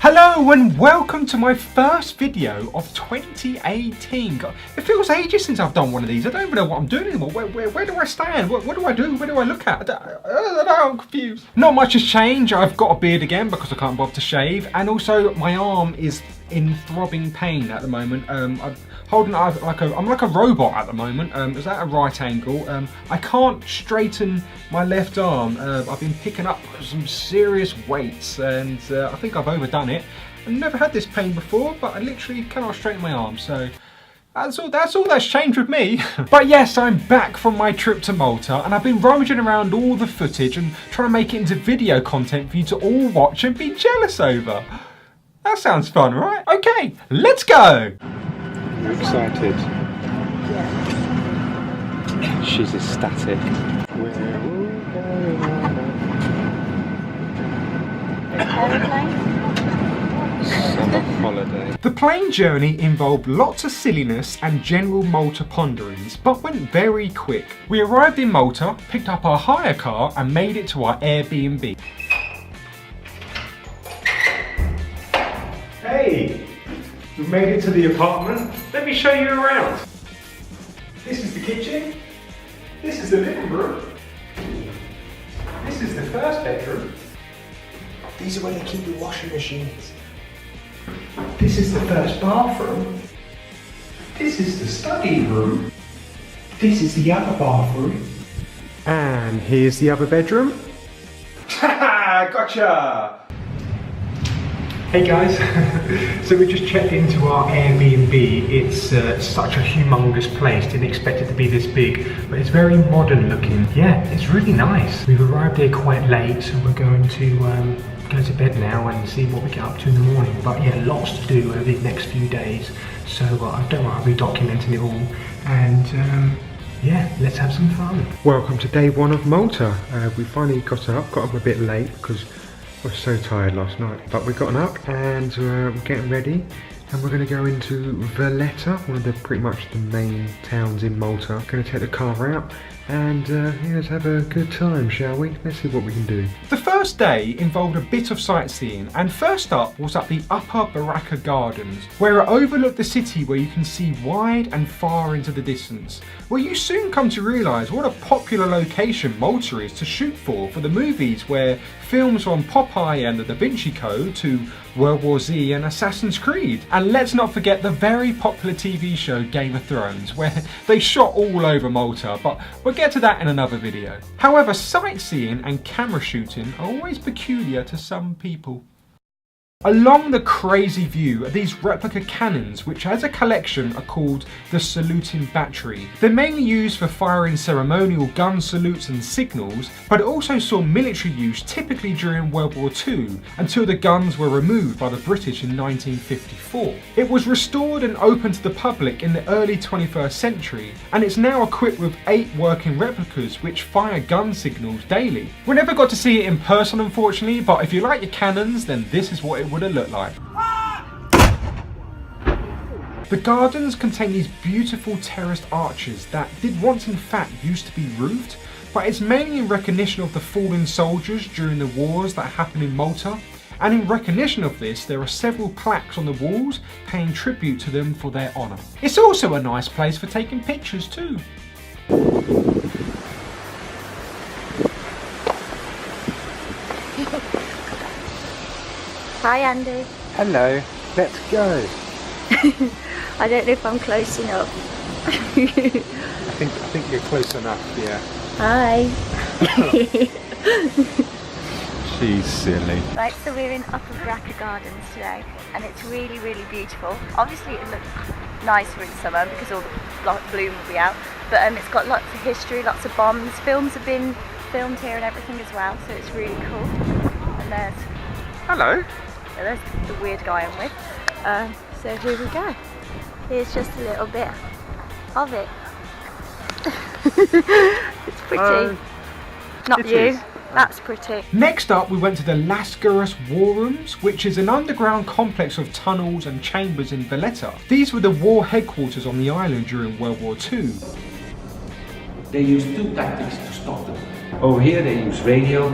Hello and welcome to my first video of 2018. God, it feels ages since I've done one of these. I don't even know what I'm doing anymore. Where do I stand? What do I do? Where do I look at? I don't know, I'm confused. Not much has changed. I've got a beard again because I can't bother to shave, and also my arm is in throbbing pain at the moment. I'm like a robot at the moment. Is that a right angle? I can't straighten my left arm. I've been picking up some serious weights, and I think I've overdone it. I've never had this pain before, but I literally cannot straighten my arm. So that's all that's changed with me. But yes, I'm back from my trip to Malta, and I've been rummaging around all the footage and trying to make it into video content for you to all watch and be jealous over. That sounds fun, right? Okay, let's go! You're excited? Yeah. She's ecstatic. Where are we going on? Summer holiday. The plane journey involved lots of silliness and general Malta ponderings, but went very quick. We arrived in Malta, picked up our hire car and made it to our Airbnb. Hey, we've made it to the apartment. Let me show you around. This is the kitchen. This is the living room. This is the first bedroom. These are where they keep the washing machines. This is the first bathroom. This is the study room. This is the other bathroom. And here's the other bedroom. Haha, gotcha! Hey guys, so we just checked into our Airbnb. It's such a humongous place, didn't expect it to be this big, but it's very modern looking. Yeah, it's really nice. We've arrived here quite late, so we're going to go to bed now and see what we get up to in the morning. But yeah, lots to do over the next few days, so I don't want to be documenting it all, and yeah, let's have some fun. Welcome to day one of Malta. We finally got up a bit late because I was so tired last night, but we've gotten up and we're getting ready, and we're going to go into Valetta, one of the pretty much the main towns in Malta. Going to take the car out and yeah, let's have a good time, shall we? Let's see what we can do. The first day involved a bit of sightseeing, and first up was at the Upper Baraka Gardens, where it overlooked the city, where you can see wide and far into the distance. Well, you soon come to realise what a popular location Malta is to shoot for the movies, where films from Popeye and the Da Vinci Code to World War Z and Assassin's Creed. And let's not forget the very popular TV show Game of Thrones, where they shot all over Malta, but we'll get to that in another video. However, sightseeing and camera shooting are always peculiar to some people. Along the crazy view are these replica cannons, which as a collection are called the saluting battery. They're mainly used for firing ceremonial gun salutes and signals, but it also saw military use typically during World War II, until the guns were removed by the British in 1954. It was restored and opened to the public in the early 21st century, and it's now equipped with 8 working replicas which fire gun signals daily. We never got to see it in person, unfortunately, but if you like your cannons, then this is what it would have looked like. The gardens contain these beautiful terraced arches that did once in fact used to be roofed, but it's mainly in recognition of the fallen soldiers during the wars that happened in Malta, and in recognition of this there are several plaques on the walls paying tribute to them for their honour. It's also a nice place for taking pictures too. Hi Andy. Hello, let's go. I don't know if I'm close enough. I think you're close enough, yeah. Hi. She's silly. Right, so we're in Upper Baraka Gardens today, and it's really, really beautiful. Obviously it looks nicer in summer because all the bloom will be out, but it's got lots of history, lots of bombs. Films have been filmed here and everything as well, so it's really cool. And Hello. there's the weird guy I'm with. So here we go. Here's just a little bit of it. It's pretty. Not it you. is. That's pretty. Next up we went to the Hagar War Rooms, which is an underground complex of tunnels and chambers in Valetta. These were the war headquarters on the island during World War II. They use 2 tactics to stop them. Over here they use radio,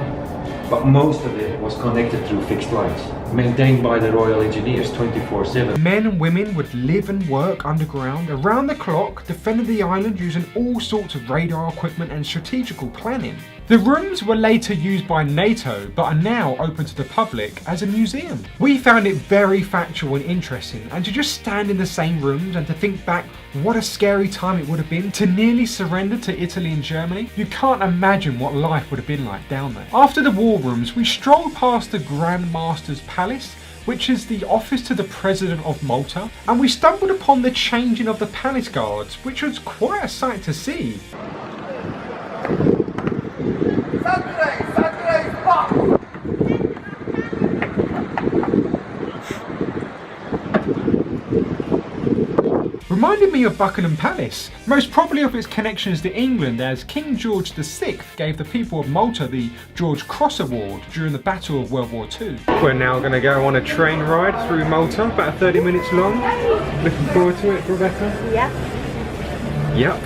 but most of it was connected through fixed lines, maintained by the Royal Engineers 24/7. Men and women would live and work underground, around the clock, defending the island using all sorts of radar equipment and strategical planning. The rooms were later used by NATO, but are now open to the public as a museum. We found it very factual and interesting, and to just stand in the same rooms and to think back what a scary time it would have been to nearly surrender to Italy and Germany. You can't imagine what life would have been like down there. After the war rooms, we strolled past the Grand Master's Palace, which is the office to the President of Malta, and we stumbled upon the changing of the palace guards, which was quite a sight to see. Reminded me of Buckingham Palace, most probably of its connections to England, as King George VI gave the people of Malta the George Cross Award during the Battle of World War II. We're now going to go on a train ride through Malta, about 30 minutes long. Looking forward to it, Rebecca? Yeah. Yep,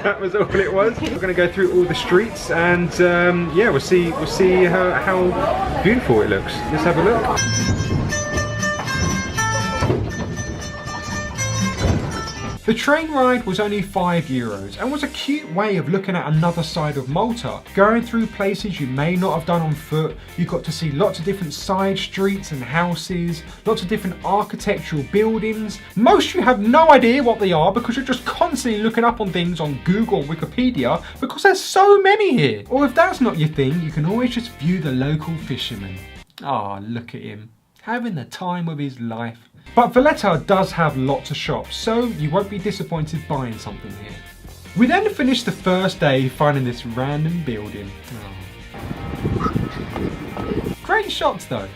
that was all it was. We're going to go through all the streets and yeah, we'll see how beautiful it looks. Let's have a look. The train ride was only €5 and was a cute way of looking at another side of Malta. Going through places you may not have done on foot, you got to see lots of different side streets and houses, lots of different architectural buildings. Most you have no idea what they are because you're just constantly looking up on things on Google or Wikipedia because there's so many here. Or if that's not your thing, you can always just view the local fisherman. Ah, look at him, having the time of his life. But Valetta does have lots of shops, so you won't be disappointed buying something here. We then finished the first day finding this random building. Oh. Great shots though.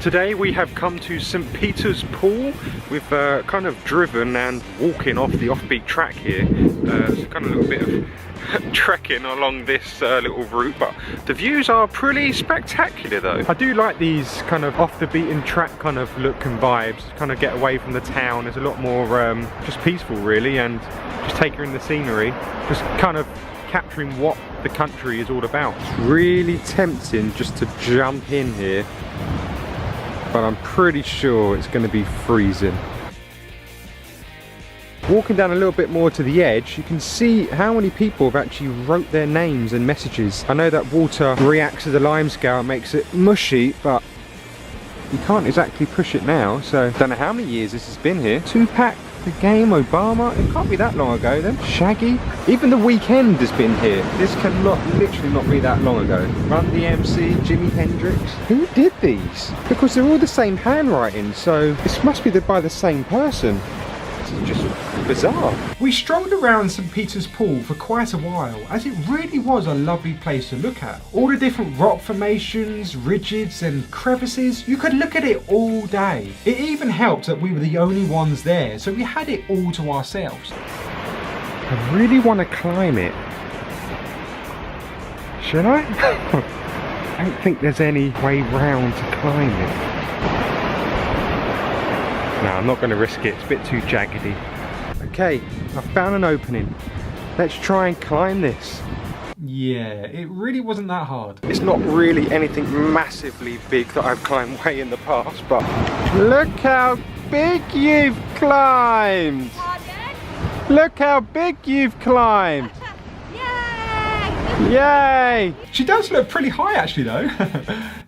Today we have come to St. Peter's Pool. We've kind of driven and walking off the offbeat track here. It's kind of a little bit of trekking along this little route, but the views are pretty spectacular though. I do like these kind of off the beaten track kind of look and vibes, kind of get away from the town. There's a lot more just peaceful really, and just take in the scenery, just kind of capturing what the country is all about. It's really tempting just to jump in here, but I'm pretty sure it's going to be freezing. Walking down a little bit more to the edge, you can see how many people have actually wrote their names and messages. I know that water reacts to the limescale and makes it mushy, but you can't exactly push it now, so don't know how many years this has been here. Tupac, The Game, Obama, it can't be that long ago then. Shaggy, even The Weeknd has been here. This cannot, literally not be that long ago. Run DMC, Jimi Hendrix. Who did these? Because they're all the same handwriting, so this must be by the same person. It's just bizarre. We strolled around St. Peter's Pool for quite a while, as it really was a lovely place to look at. All the different rock formations, ridges and crevices, you could look at it all day. It even helped that we were the only ones there, so we had it all to ourselves. I really want to climb it. Should I? I don't think there's any way round to climb it. No, I'm not going to risk it, it's a bit too jaggedy. Okay, I've found an opening. Let's try and climb this. Yeah, it really wasn't that hard. It's not really anything massively big that I've climbed way in the past, but look how big you've climbed! Look how big you've climbed! Yay! She does look pretty high actually though.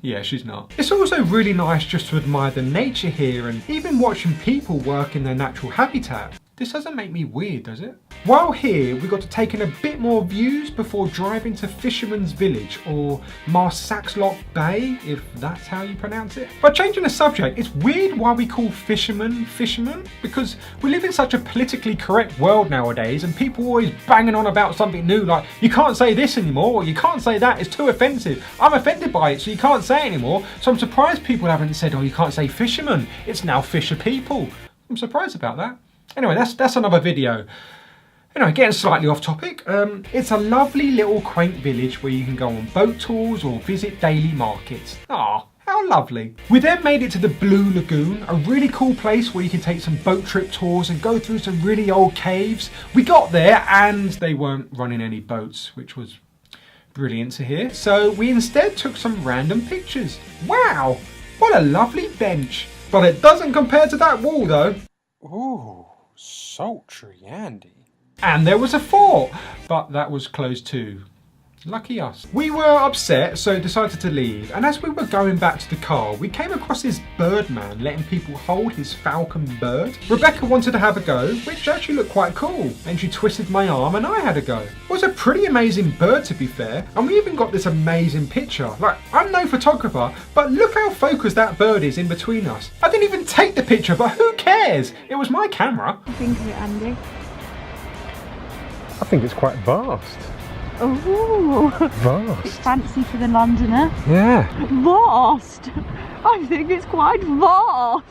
Yeah, she's not. It's also really nice just to admire the nature here and even watching people work in their natural habitat. This doesn't make me weird, does it? While here, we got to take in a bit more views before driving to Fisherman's Village, or Marsaxlok Bay, if that's how you pronounce it. But changing the subject, it's weird why we call fishermen, because we live in such a politically correct world nowadays and people always banging on about something new, like you can't say this anymore, or you can't say that, it's too offensive. I'm offended by it, so you can't say it anymore. So I'm surprised people haven't said, oh, you can't say fisherman, it's now fisher people. I'm surprised about that. Anyway, that's another video. Anyway, getting slightly off topic, it's a lovely little quaint village where you can go on boat tours or visit daily markets. Ah, how lovely. We then made it to the Blue Lagoon, a really cool place where you can take some boat trip tours and go through some really old caves. We got there and they weren't running any boats, which was brilliant to hear. So we instead took some random pictures. Wow, what a lovely bench. But it doesn't compare to that wall though. Ooh, sultry Andy. And there was a fort, but that was closed too. Lucky us. We were upset, so decided to leave, and as we were going back to the car, we came across this birdman letting people hold his falcon bird. Rebecca wanted to have a go, which actually looked quite cool, and she twisted my arm and I had a go. It was a pretty amazing bird, to be fair, and we even got this amazing picture. Like, I'm no photographer, but look how focused that bird is in between us. I didn't even take the picture, but who cares? It was my camera. What do you think of it, Andy? I think it's quite vast. Oh, Vast. it's fancy for the Londoner. Yeah. Vast! I think it's quite vast.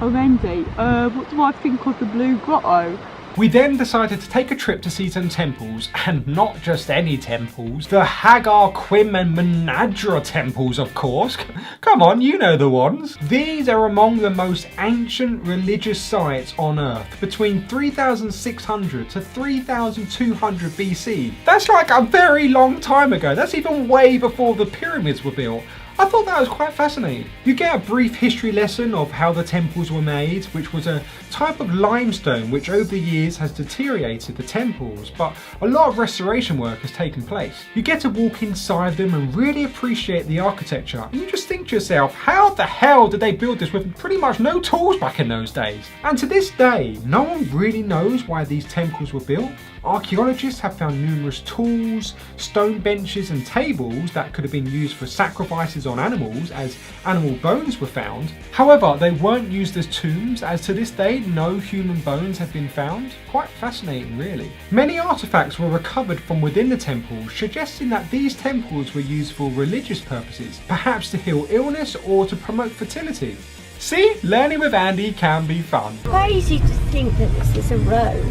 Oh, Andy, what do I think of the Blue Grotto? We then decided to take a trip to see some temples, and not just any temples. The Hagar Qim and Menadra temples, of course. Come on, you know the ones. These are among the most ancient religious sites on Earth, between 3600 to 3200 BC. That's like a very long time ago. That's even way before the pyramids were built. I thought that was quite fascinating. You get a brief history lesson of how the temples were made, which was a type of limestone which over the years has deteriorated the temples, but a lot of restoration work has taken place. You get to walk inside them and really appreciate the architecture, and you just think to yourself, how the hell did they build this with pretty much no tools back in those days? And to this day, no one really knows why these temples were built. Archaeologists have found numerous tools, stone benches and tables that could have been used for sacrifices on animals, as animal bones were found. However, they weren't used as tombs, as to this day no human bones have been found. Quite fascinating, really. Many artifacts were recovered from within the temple, suggesting that these temples were used for religious purposes, perhaps to heal illness or to promote fertility. See, learning with Andy can be fun. Crazy to think that this is a road.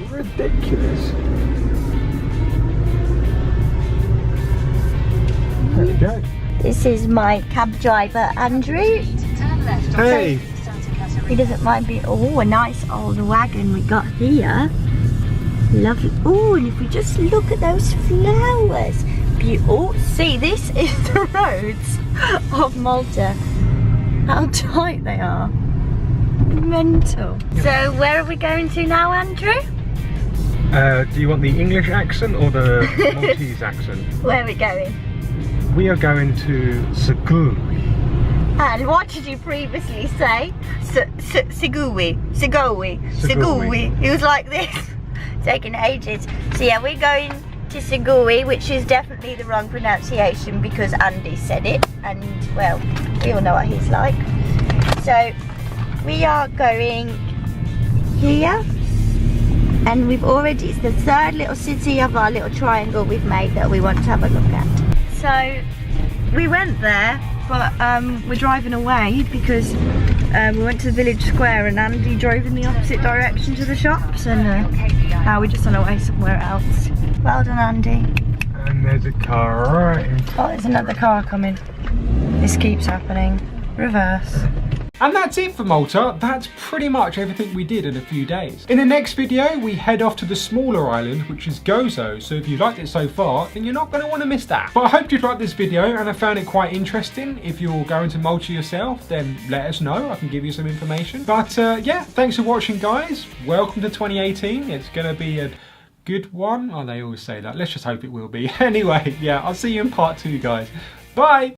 Ridiculous. There we go. This is my cab driver, Andrew. Hey. He doesn't mind being, oh, a nice old wagon we got here. Lovely. Oh, and if we just look at those flowers. Oh, see, this is the roads of Malta. How tight they are. Mental. So where are we going to now, Andrew? Do you want the English accent or the Maltese accent? Where are we going? We are going to Seguri. And what did you previously say? Seguri. It was like this. Taking ages. So yeah, we're going to Seguri, which is definitely the wrong pronunciation because Andy said it. And well, we all know what he's like. So we are going here. And we've already, it's the third little city of our little triangle we've made that we want to have a look at. So we went there, but we're driving away because we went to the village square and Andy drove in the opposite direction to the shops, and now we're just on our way somewhere else. Well done, Andy. And there's a car right in front. Oh, there's another car coming. This keeps happening. Reverse. And that's it for Malta. That's pretty much everything we did in a few days. In the next video, we head off to the smaller island, which is Gozo. So if you liked it so far, then you're not going to want to miss that. But I hope you'd like this video and I found it quite interesting. If you're going to Malta yourself, then let us know. I can give you some information. But yeah, thanks for watching, guys. Welcome to 2018. It's going to be a good one. Oh, they always say that. Let's just hope it will be. Anyway, yeah, I'll see you in part 2, guys. Bye.